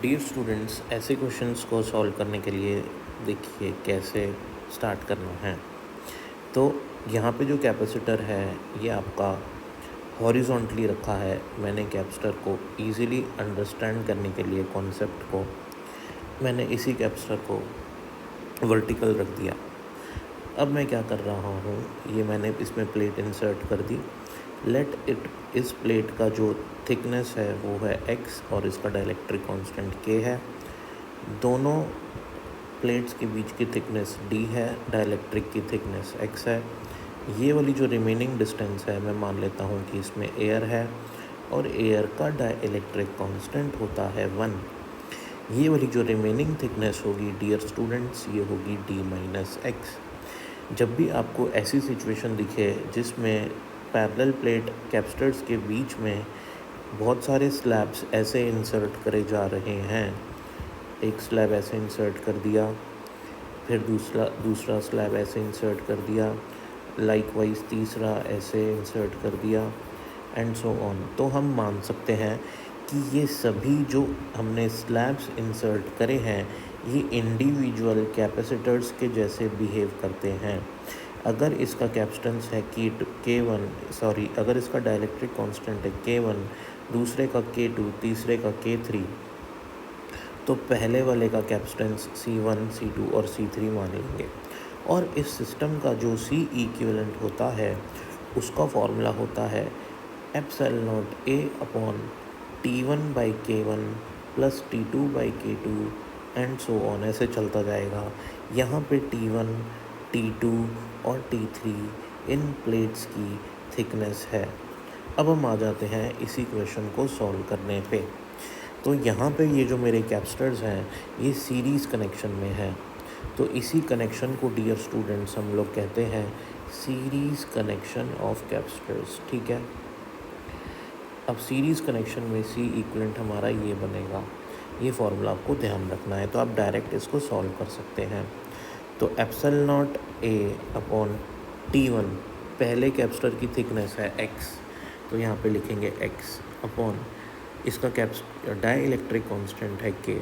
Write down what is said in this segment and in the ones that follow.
Dear students, ऐसे questions को solve करने के लिए देखिए कैसे स्टार्ट करना है। तो यहाँ पे जो कैपेसिटर है ये आपका हॉरिजॉन्टली रखा है। मैंने कैपेसिटर को इजीली अंडरस्टैंड करने के लिए कॉन्सेप्ट को मैंने इसी कैपेसिटर को वर्टिकल रख दिया। अब मैं क्या कर रहा हूँ, ये मैंने इसमें प्लेट इंसर्ट कर दी। लेट इट, इस प्लेट का जो थिकनेस है वो है x और इसका डाइलेक्ट्रिक कांस्टेंट k है। दोनों प्लेट्स के बीच की थिकनेस d है, डाइलेक्ट्रिक की थिकनेस x है। ये वाली जो रिमेनिंग डिस्टेंस है मैं मान लेता हूँ कि इसमें एयर है और एयर का डाइलेक्ट्रिक कांस्टेंट होता है 1। ये वाली जो रिमेनिंग थिकनेस होगी डियर स्टूडेंट्स, ये होगी d माइनस एक्स। जब भी आपको ऐसी सिचुएशन दिखे जिसमें पैरेलल प्लेट कैपेसिटर्स के बीच में बहुत सारे स्लैब्स ऐसे इंसर्ट करे जा रहे हैं, एक स्लैब ऐसे इंसर्ट कर दिया, फिर दूसरा स्लैब ऐसे इंसर्ट कर दिया, लाइकवाइज तीसरा ऐसे इंसर्ट कर दिया एंड सो ऑन, तो हम मान सकते हैं कि ये सभी जो हमने स्लैब्स इंसर्ट करे हैं ये इंडिविजुअल कैपेसिटर्स के जैसे बिहेव करते हैं। अगर इसका कैपेसिटेंस है अगर इसका डाइलेक्ट्रिक कांस्टेंट है K1, दूसरे का K2, तीसरे का K3, तो पहले वाले का कैपेसिटेंस C1, C2 और C3 मान लेंगे। और इस सिस्टम का जो C इक्विवेलेंट होता है उसका फॉर्मूला होता है epsilon naught A upon T1/K1 plus T2/K2 and so on, ऐसे चलता जाएगा। यहाँ पे T1, T2 और T3 इन प्लेट्स की थिकनेस है। अब हम आ जाते हैं इसी क्वेश्चन को सॉल्व करने पे। तो यहाँ पे ये जो मेरे कैपेसिटर्स हैं ये सीरीज़ कनेक्शन में है, तो इसी कनेक्शन को डियर स्टूडेंट्स हम लोग कहते हैं सीरीज़ कनेक्शन ऑफ कैपेसिटर्स। ठीक है, अब सीरीज़ कनेक्शन में C इक्विवेलेंट हमारा ये बनेगा। ये फॉर्मूला आपको ध्यान रखना है, तो आप डायरेक्ट इसको सॉल्व कर सकते हैं। तो epsilon naught A upon T1, पहले कैपेसिटर की थिकनेस है x, तो यहाँ पे लिखेंगे x अपॉन इसका डाई इलेक्ट्रिक कॉन्स्टेंट है k,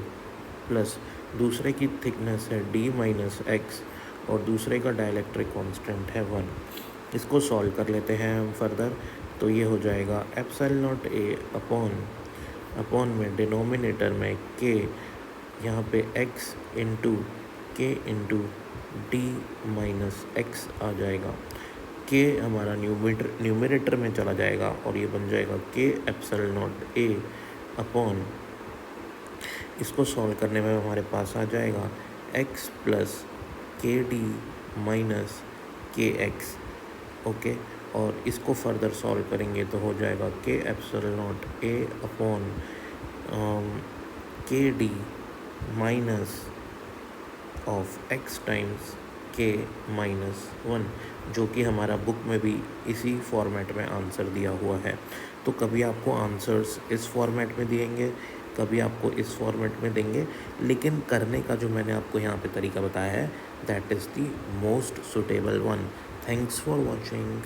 प्लस दूसरे की थिकनेस है d माइनस एक्स और दूसरे का डाइलेक्ट्रिक कांस्टेंट है 1। इसको सॉल्व कर लेते हैं हम फर्दर, तो ये हो जाएगा एप्सिलॉन नॉट A अपॉन में डिनोमिनेटर में k, यहाँ पे x into k into d minus x आ जाएगा। k हमारा न्यूमरेटर में चला जाएगा और ये बन जाएगा k epsilon naught A upon, इसको सॉल्व करने में हमारे पास आ जाएगा x plus k d minus k x. Okay, और इसको फर्दर सॉल्व करेंगे तो हो जाएगा k epsilon naught A upon k d minus of x times k minus 1, जो कि हमारा बुक में भी इसी फॉर्मेट में आंसर दिया हुआ है। तो कभी आपको आंसर्स इस फॉर्मेट में देंगे, कभी आपको इस फॉर्मेट में देंगे, लेकिन करने का जो मैंने आपको यहाँ पे तरीका बताया है that is the most suitable one. Thanks for watching.